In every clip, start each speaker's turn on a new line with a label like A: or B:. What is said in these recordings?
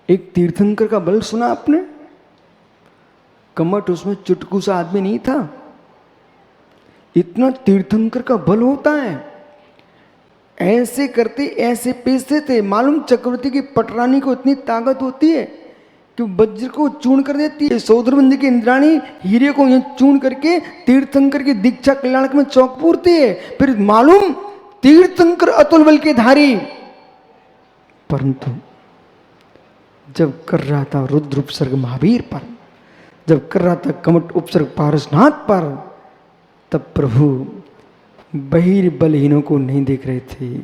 A: एक तीर्थंकर का बल सुना आपने? कमठ उसमें चुटकू सा आदमी नहीं था, इतना तीर्थंकर का बल होता है। ऐसे करते ऐसे पेशते थे, मालूम चक्रवर्ती की पटरानी को इतनी ताकत होती है कि वज्र को चूर्ण कर देती है। सौदरबंदी की इंद्राणी हीरे को चूर्ण करके तीर्थंकर की दीक्षा कल्याणक में चौक पूरती है। फिर मालूम तीर्थंकर अतुल बल के धारी, परंतु जब कर रहा था रुद्र उपसर्ग महावीर पर, जब कर रहा था कमठ उपसर्ग पारसनाथ पर, तब प्रभु बहिर्बलहीनों को नहीं देख रहे थे,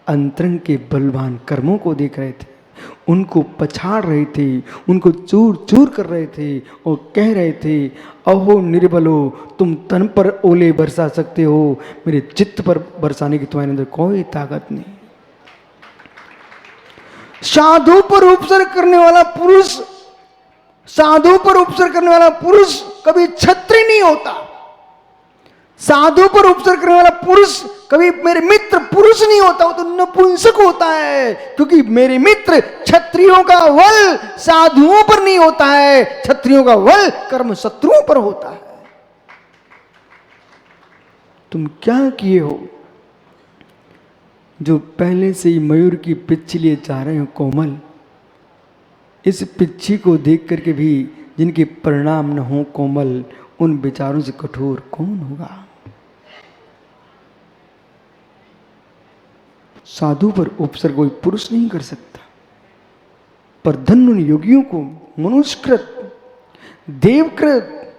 A: अंतरंग के बलवान कर्मों को देख रहे थे, उनको पछाड़ रहे थे, उनको चूर चूर कर रहे थे और कह रहे थे, अहो निर्बलो, तुम तन पर ओले बरसा सकते हो, मेरे चित्त पर बरसाने की तुम्हारे अंदर कोई ताकत नहीं। साधु पर उपसर्ग करने वाला पुरुष, साधु पर उपसर्ग करने वाला पुरुष कभी क्षत्रिय नहीं होता। साधु पर उपसर्ग करने वाला पुरुष कभी मेरे मित्र पुरुष नहीं होता, वो तो नपुंसक होता है। क्योंकि मेरे मित्र क्षत्रियों का बल साधुओं पर नहीं होता है, क्षत्रियों का बल कर्म शत्रुओं पर होता है। तुम क्या किए हो जो पहले से ही मयूर की पिच्ची लिए जा रहे हो कोमल? इस पिच्ची को देख करके भी जिनके परिणाम न हो कोमल, उन विचारों से कठोर कौन होगा? साधु पर उपसर्ग कोई पुरुष नहीं कर सकता, पर धन्य उन योगियों को मनुष्यकृत, देवकृत,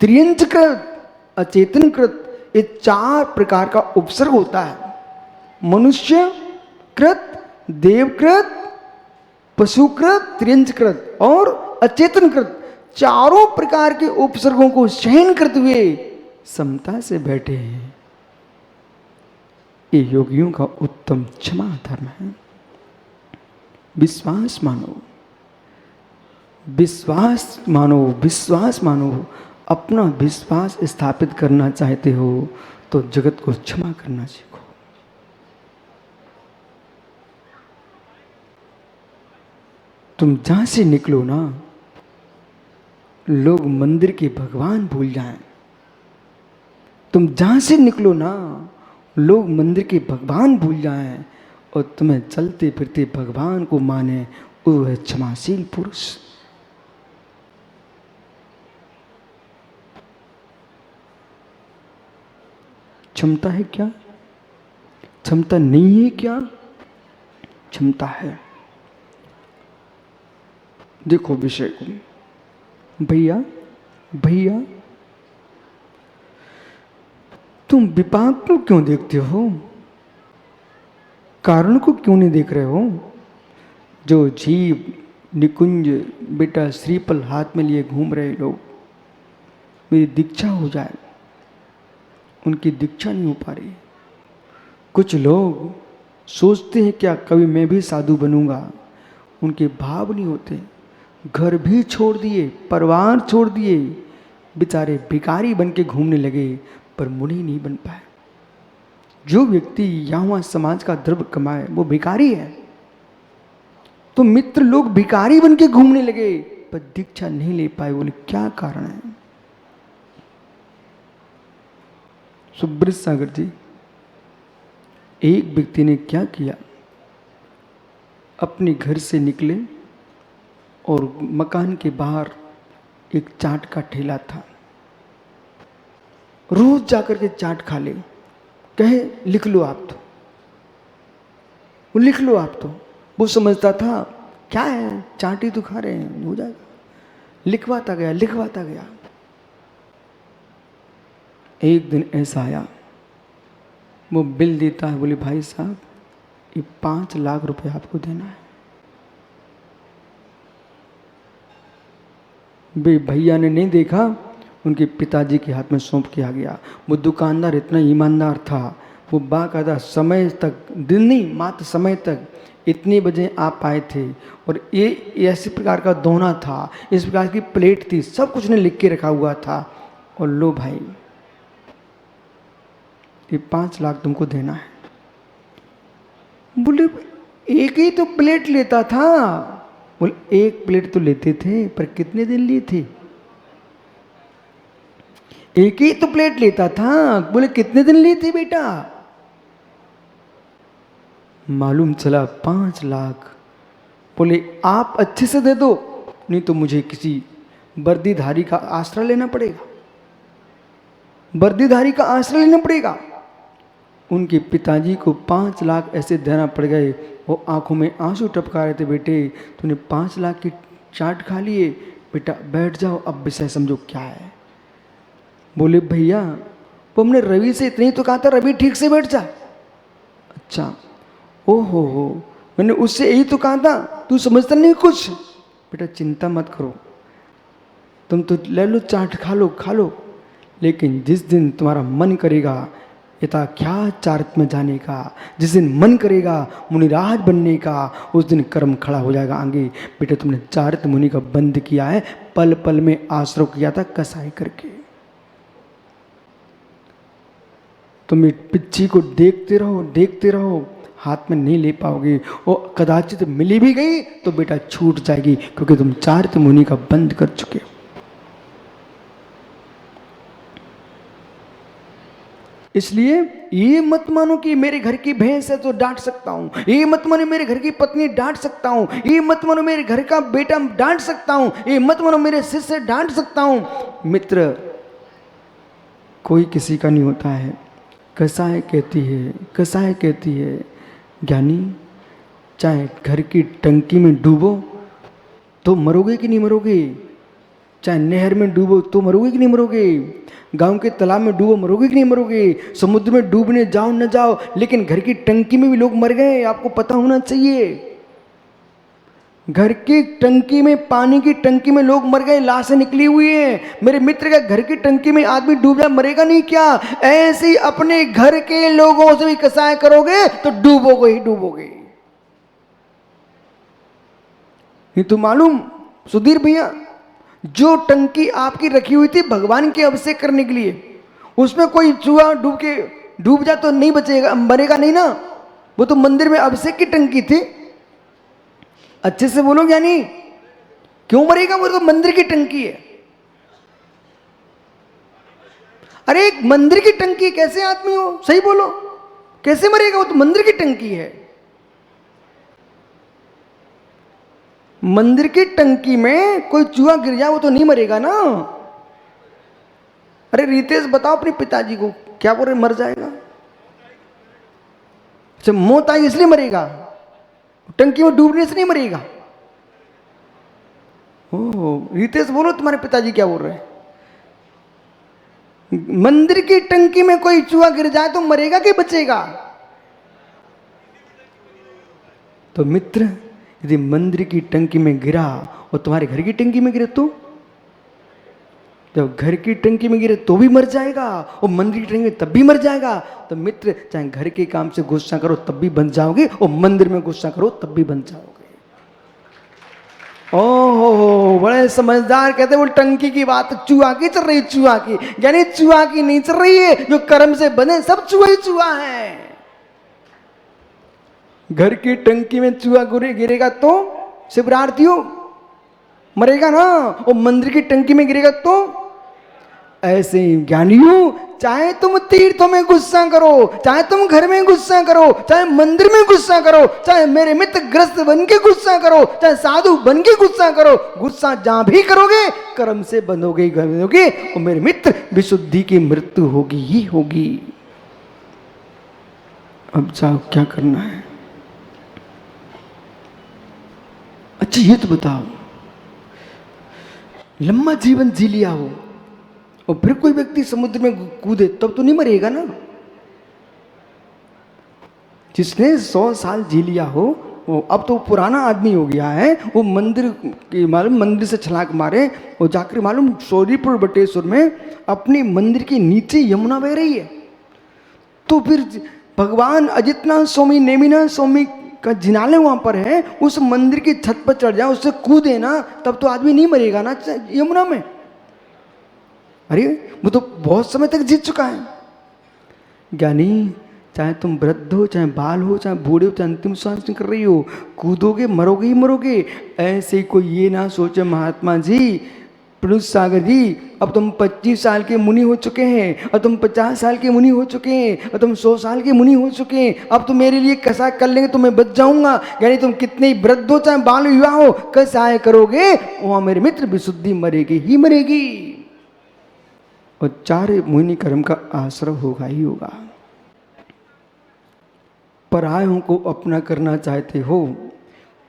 A: त्रियंचकृत, अचेतनकृत, ये 4 प्रकार का उपसर्ग होता है। मनुष्य कृत, देवकृत, पशुकृत, त्रियंचकृत और अचेतनकृत, चारों प्रकार के उपसर्गों को सहन करते हुए समता से बैठे हैं। ये योगियों का उत्तम क्षमा धर्म है। विश्वास मानो, विश्वास मानो, विश्वास मानो। अपना विश्वास स्थापित करना चाहते हो तो जगत को क्षमा करना सीखो। तुम जहां से निकलो ना, लोग मंदिर के भगवान भूल जाएं। तुम जहां से निकलो ना, लोग मंदिर के भगवान भूल जाएं और तुम्हें चलते फिरते भगवान को माने, वो है क्षमाशील पुरुष। क्षमता है क्या? क्षमता नहीं है क्या? क्षमता है। देखो विषय को, भैया भैया तुम विपाक को क्यों देखते हो? कारण को क्यों नहीं देख रहे हो? जो जीव निकुंज बेटा श्रीफल हाथ में लिए घूम रहे लोग, मेरी दीक्षा हो जाए, उनकी दीक्षा नहीं हो पा रही। कुछ लोग सोचते हैं क्या कभी मैं भी साधु बनूंगा, उनके भाव नहीं होते। घर भी छोड़ दिए, परिवार छोड़ दिए, बेचारे भिखारी बन के घूमने लगे, पर मुनि नहीं बन पाए। जो व्यक्ति यहाँ समाज का द्रव्य कमाए वो भिखारी है। तो मित्र लोग भिखारी बन के घूमने लगे पर दीक्षा नहीं ले पाए, बोले क्या कारण है? सुब्रत सागर जी, एक व्यक्ति ने क्या किया, अपने घर से निकले और मकान के बाहर एक चाट का ठेला था, रोज जाकर के चाट खा ले। कहे लिख लो आप तो, वो लिख लो आप तो। वो समझता था क्या है, चाट ही तो खा रहे हैं, हो जाएगा। लिखवाता गया, लिखवाता गया। एक दिन ऐसा आया, वो बिल देता है, बोले भाई साहब ये 5 लाख रुपए आपको देना है। भैया ने नहीं देखा, उनके पिताजी के हाथ में सौंप के आ गया। वो दुकानदार इतना ईमानदार था, वो बाकायदा समय तक, दिन नहीं मात्र समय तक इतने बजे आप आए थे, और ये ऐसे प्रकार का दोना था, इस प्रकार की प्लेट थी, सब कुछ ने लिख के रखा हुआ था। और लो भाई ये 5 लाख तुमको देना है। बोले एक ही तो प्लेट लेता था, बोले 1 प्लेट तो लेते थे, पर कितने दिन लिए थे? 1 ही तो प्लेट लेता था। बोले कितने दिन लिए थे बेटा? मालूम चला 5 लाख। बोले आप अच्छे से दे दो, नहीं तो मुझे किसी वर्दीधारी का आसरा लेना पड़ेगा, वर्दीधारी का आसरा लेना पड़ेगा। उनके पिताजी को 5 लाख ऐसे देना पड़ गए। वो आंखों में आंसू टपका रहे थे, बेटे तूने 5 लाख की चाट खा लिए, बेटा बैठ जाओ, अब विषय समझो क्या है। बोले भैया वो हमने रवि से इतनी तो कहा था, रवि ठीक से बैठ जा। अच्छा, ओहो हो, मैंने उससे यही तो कहा था, तू समझता नहीं कुछ। बेटा चिंता मत करो, तुम तो ले लो चाट, खा लो, लेकिन जिस दिन तुम्हारा मन करेगा यथाख्यात चारित्र में जाने का, जिस दिन मन करेगा मुनिराज बनने का, उस दिन कर्म खड़ा हो जाएगा आगे। बेटा तुमने चारित्र मुनि का बंद किया है, पल पल में आश्रय किया था कसाई करके। तुम एक पिच्ची को देखते रहो, हाथ में नहीं ले पाओगे। और कदाचित मिली भी गई तो बेटा छूट जाएगी, क्योंकि तुम चारित्र मुनि का बंद कर चुके हो। इसलिए ये मत मानो कि मेरे घर की भैंस है तो डांट सकता हूं, ये मत मानो मेरे घर की पत्नी डांट सकता हूं, ये मत मानो मेरे घर का बेटा डांट सकता हूं, ये मत मानो मेरे शिष्य डांट सकता हूं। मित्र कोई किसी का नहीं होता है। कसाय कहती है ज्ञानी, चाहे घर की टंकी में डूबो तो मरोगे कि नहीं मरोगे, चाहे नहर में डूबो तो मरोगे कि नहीं मरोगे, गांव के तालाब में डूबो मरोगे कि नहीं मरोगे, समुद्र में डूबने जाओ न जाओ, लेकिन घर की टंकी में भी लोग मर गए, आपको पता होना चाहिए। घर की टंकी में, पानी की टंकी में लोग मर गए, लाशें निकली हुई हैं। मेरे मित्र का घर की टंकी में आदमी डूब जाए मरेगा नहीं क्या? ऐसे ही अपने घर के लोगों से भी कसाय करोगे तो डूबोगे ही डूबोगे। ये तो मालूम सुधीर भैया, जो टंकी आपकी रखी हुई थी भगवान के अभिषेक करने के लिए, उसमें कोई चूहा डूब जाए तो नहीं बचेगा, मरेगा नहीं ना। वो तो मंदिर में अभिषेक की टंकी थी। अच्छे से बोलो ज्ञानी, क्यों मरेगा? वो तो मंदिर की टंकी है। अरे एक मंदिर की टंकी, कैसे आदमी हो, सही बोलो, कैसे मरेगा? वो तो मंदिर की टंकी है। मंदिर की टंकी में कोई चूहा गिर जाए वो तो नहीं मरेगा ना। अरे रितेश बताओ अपने पिताजी को, क्या बोल रहे मर जाएगा? अच्छा मौत आई इसलिए मरेगा, टंकी में डूबने से नहीं मरेगा। ओह रितेश बोलो तुम्हारे पिताजी क्या बोल रहे हैं? मंदिर की टंकी में कोई चूहा गिर जाए तो मरेगा कि बचेगा? तो मित्र यदि मंदिर की टंकी में गिरा और तुम्हारे घर की टंकी में गिरे तो, जब घर की टंकी में गिरे तो भी मर जाएगा और मंदिर की टंकी में तब भी मर जाएगा। तो मित्र चाहे घर के काम से गुस्सा करो तब भी बन जाओगे, और मंदिर में गुस्सा करो तब भी बन जाओगे। ओहो बड़े समझदार, कहते वो टंकी की बात चूहा की चल रही, चूहा की, यानी चूहा की नहीं चल रही है, जो कर्म से बने सब चूहा ही चूहा है। घर की टंकी में चूहा गिरेगा तो शिवरार्थियों मरेगा ना, और मंदिर की टंकी में गिरेगा तो। ऐसे ही ज्ञानियों, चाहे तुम तीर्थों में गुस्सा करो, चाहे तुम घर में गुस्सा करो, चाहे मंदिर में गुस्सा करो, चाहे मेरे मित्र ग्रस्त बन के गुस्सा करो, चाहे साधु बन के गुस्सा करो, गुस्सा जहां भी करोगे कर्म से बंधोगे और मेरे मित्र विशुद्धि की मृत्यु होगी ही होगी। अब जाओ क्या करना है। अच्छा ये तो बताओ, लंबा जीवन जी लिया हो और फिर कोई व्यक्ति समुद्र में कूदे तब तो नहीं मरेगा ना। जिसने 100 साल जी लिया हो वो अब तो पुराना आदमी हो गया है, वो मंदिर की मालूम मंदिर से छलांग मारे और जाकर मालूम सौरीपुर बटेश्वर में अपनी मंदिर के नीचे यमुना बह रही है। तो फिर भगवान अजितनाथ स्वामी नेमिनाथ स्वामी का जिनालय वहां पर है, उस मंदिर की छत पर चढ़ जाए, उससे कूदे ना, तब तो आदमी नहीं मरेगा ना यमुना में। अरे वो तो बहुत समय तक जीत चुका है। ज्ञानी चाहे तुम वृद्ध हो, चाहे बाल हो, चाहे बूढ़े हो, चाहे अंतिम सांस निकल रही हो, कूदोगे मरोगे ही मरोगे। ऐसे कोई ये ना सोचे महात्मा जी, पुरुष सागर जी, अब तुम 25 साल के मुनि हो चुके हैं, और तुम 50 साल के मुनि हो चुके हैं, और तुम 100 साल के मुनि हो चुके हैं, अब तुम मेरे लिए कसा कर लेंगे तो मैं बच जाऊंगा। यानी तुम कितने ही वृद्ध हो चाहे बाल युवा हो, कसाय करोगे वहां मेरे मित्र विशुद्धि मरेगी ही मरेगी, और 4 मुनि कर्म का आश्रय होगा ही होगा। परायों को अपना करना चाहते हो,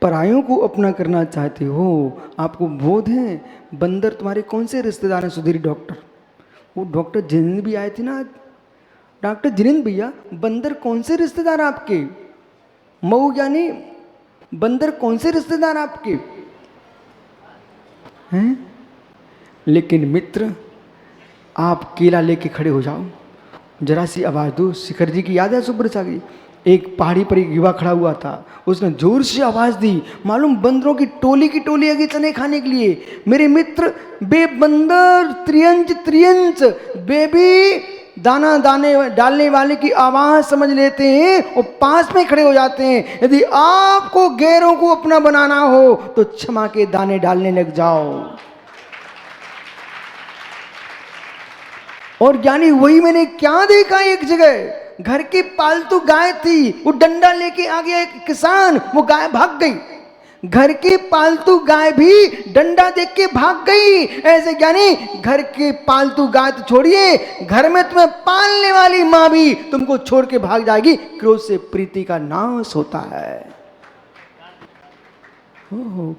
A: परायों को अपना करना चाहते हो, आपको बोध है बंदर तुम्हारे कौन से रिश्तेदार हैं? सुधीर डॉक्टर, वो डॉक्टर जिनेंद्र भी आए थे ना आज। डॉक्टर जिनेंद्र भैया, बंदर कौन से रिश्तेदार आपके? मऊ यानी बंदर कौन से रिश्तेदार आपके हैं? लेकिन मित्र, आप केला लेके खड़े हो जाओ, जरा सी आवाज दो। शिखर जी की याद है सुब्रत सागर? एक पहाड़ी पर एक युवा खड़ा हुआ था, उसने जोर से आवाज दी, मालूम बंदरों की टोली आगे चने खाने के लिए। मेरे मित्र, बे बंदर त्रियंच त्रियंच बे भी दाना दाने डालने वाले की आवाज समझ लेते हैं और पास में खड़े हो जाते हैं। यदि आपको गैरों को अपना बनाना हो तो क्षमा के दाने डालने लग जाओ। और ज्ञानी, वही मैंने क्या देखा, एक जगह घर की पालतू गाय थी, वो डंडा लेके आ गया एक किसान, वो गाय भाग गई। घर की पालतू गाय भी डंडा देख के भाग गई। ऐसे ज्ञानी, घर की पालतू गाय तो छोड़िए, घर में तुम्हें पालने वाली मां भी तुमको छोड़ के भाग जाएगी। क्रोध से प्रीति का नाश होता है। ओह,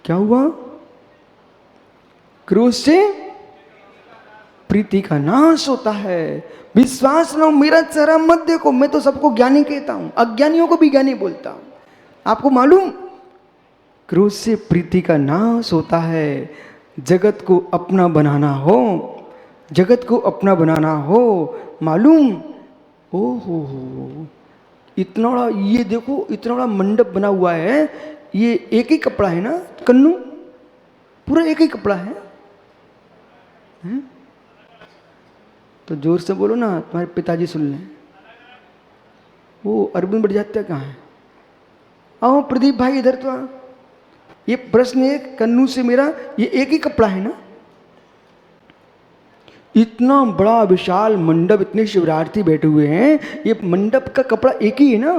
A: क्या हुआ? क्रोध से प्रीति का नाश होता है। विश्वास लो, मेरा चेहरा मत देखो, मैं तो सबको ज्ञानी कहता हूं, अज्ञानियों को भी ज्ञानी बोलता हूं। आपको मालूम, क्रोध से प्रीति का नाश होता है। जगत को अपना बनाना हो, जगत को अपना बनाना हो, मालूम, ओहो इतना बड़ा, ये देखो इतना बड़ा मंडप बना हुआ है, ये एक ही कपड़ा है ना कन्नू, पूरा एक ही कपड़ा है? तो जोर से बोलो ना, तुम्हारे पिताजी सुन लें। वो अरविंद बड़जात्या कहाँ है? आओ प्रदीप भाई इधर तो आ। ये प्रश्न है कन्नू से मेरा, ये एक ही कपड़ा है ना? इतना बड़ा विशाल मंडप, इतने शिवरार्थी बैठे हुए हैं, ये मंडप का कपड़ा एक ही है ना?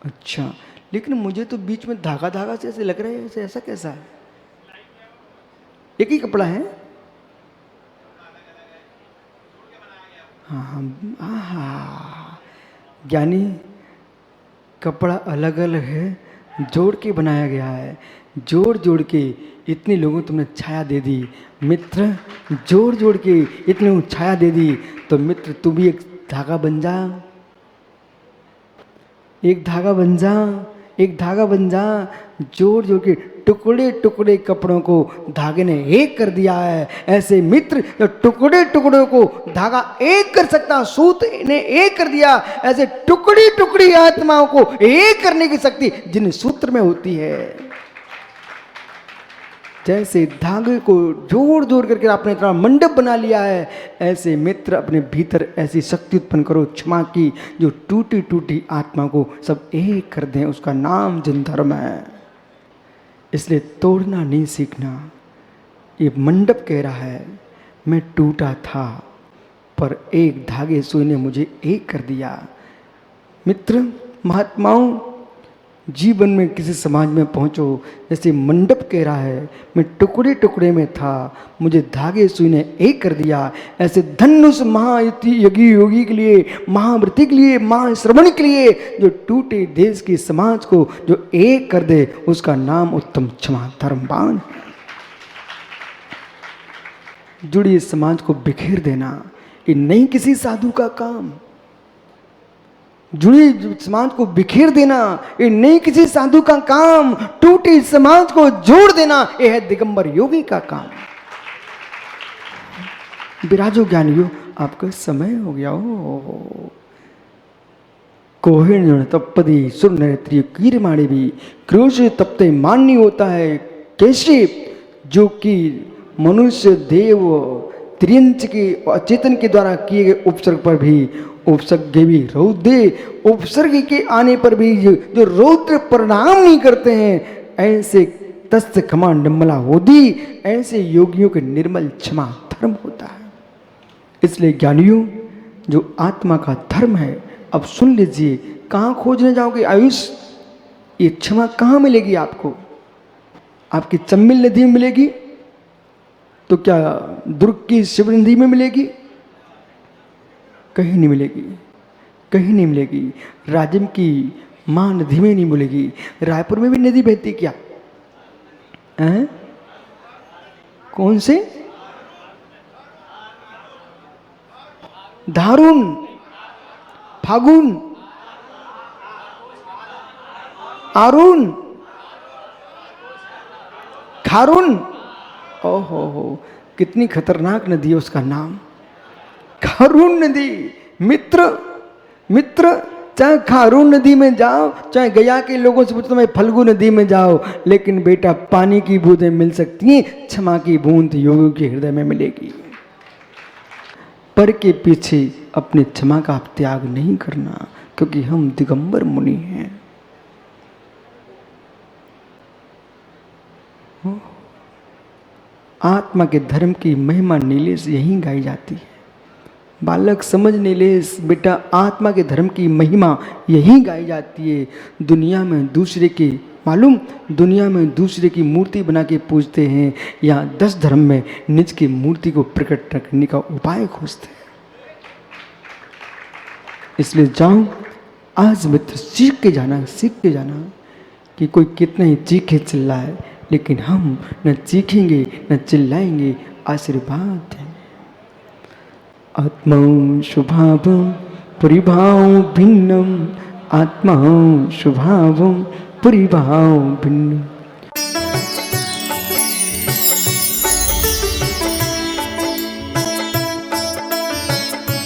A: अच्छा, लेकिन मुझे तो बीच में धागा धागा से ऐसे लग रहा है, ऐसे ऐसा कैसा है? एक ही कपड़ा है? हाँ, ज्ञानी, कपड़ा अलग अलग है, जोड़ के बनाया गया है। जोड़ जोड़ के इतने लोगों तुमने छाया दे दी मित्र, जोड़ जोड़ के इतने छाया दे दी, तो मित्र तू भी एक धागा बन जा, एक धागा बन जा, एक धागा बन जा। जोड़ जोड़ के टुकड़े टुकड़े कपड़ों को धागे ने एक कर दिया है। ऐसे मित्र, जो टुकड़े टुकड़ों को धागा एक कर सकता, सूत ने एक कर दिया, ऐसे टुकड़ी टुकड़ी आत्माओं को एक करने की शक्ति जिन सूत्र में होती है। जैसे धागे को जोड़ जोड़ करके आपने इतना मंडप बना लिया है, ऐसे मित्र अपने भीतर ऐसी शक्ति उत्पन्न करो क्षमा की, जो टूटी टूटी आत्मा को सब एक कर दें। उसका नाम जन धर्म है। इसलिए तोड़ना नहीं सीखना। ये मंडप कह रहा है, मैं टूटा था पर एक धागे सुई ने मुझे एक कर दिया। मित्र महात्माओं, जीवन में किसी समाज में पहुंचो, जैसे मंडप कह रहा है, मैं टुकड़े टुकड़े में था, मुझे धागे सुई ने एक कर दिया। ऐसे धनुष महायज्ञी योगी के लिए, महाव्रती के लिए, महाश्रवण के लिए, जो टूटे देश के समाज को जो एक कर दे, उसका नाम उत्तम क्षमा धर्मवान। जुड़ी समाज को बिखेर देना ये नहीं किसी साधु का काम। जुड़ी समाज को बिखेर देना ये नहीं किसी साधु का काम। टूटी समाज को जोड़ देना यह है दिगंबर योगी का काम। विराजो ज्ञानियों, आपका समय हो गया हो। कोहिण तपदी सुर नृत्य कीरमाणी भी क्रोश तपते मान्य होता है। कैसे? जो कि मनुष्य देव त्रियंच के अचेतन के द्वारा किए गए उपसर्ग पर भी उपसर्ग भी रौद्र, उपसर्ग के आने पर भी जो रौद्र परिणाम नहीं करते हैं, ऐसे तस्य क्षमा निर्मला होती, ऐसे योगियों के निर्मल क्षमा धर्म होता है। इसलिए ज्ञानियों, जो आत्मा का धर्म है, अब सुन लीजिए, कहाँ खोजने जाओगे आयुष? ये क्षमा कहाँ मिलेगी आपको? आपकी चम्मिल नदी में मिलेगी? तो क्या दुर्ग की शिव नदी में मिलेगी? कहीं नहीं मिलेगी, कहीं नहीं मिलेगी। राजिम की मां नदी में नहीं मिलेगी। रायपुर में भी नदी बहती क्या? हैं? कौन से? धारून, फागुन, आरुण, खारून। ओहो हो, कितनी खतरनाक नदी है उसका नाम, खारून नदी। मित्र, मित्र, चाहे खारून नदी में जाओ, चाहे गया के लोगों से पूछो मैं फल्गु नदी में जाओ, लेकिन बेटा पानी की बूंदें मिल सकती हैं, क्षमा की बूंद योगी के हृदय में मिलेगी। पर के पीछे अपनी क्षमा का त्याग नहीं करना, क्योंकि हम दिगंबर मुनि हैं। आत्मा के धर्म की महिमा नीलेश यहीं गाई जाती है। बालक समझ नीलेश, बेटा आत्मा के धर्म की महिमा यहीं गाई जाती है। दुनिया में दूसरे की मालूम, दुनिया में दूसरे की मूर्ति बना के पूजते हैं, या 10 धर्म में निज की मूर्ति को प्रकट रखने का उपाय खोजते हैं। इसलिए जाओ आज मित्र, सीख के जाना, सीख के जाना कि कोई कितना ही चीखे चिल्लाए, लेकिन हम न चीखेंगे न चिल्लाएंगे, आशीर्वाद देंगे। आत्मा शुभावं परिभाव भिन्नम, आत्मा शुभावं परिभाव भिन्नम।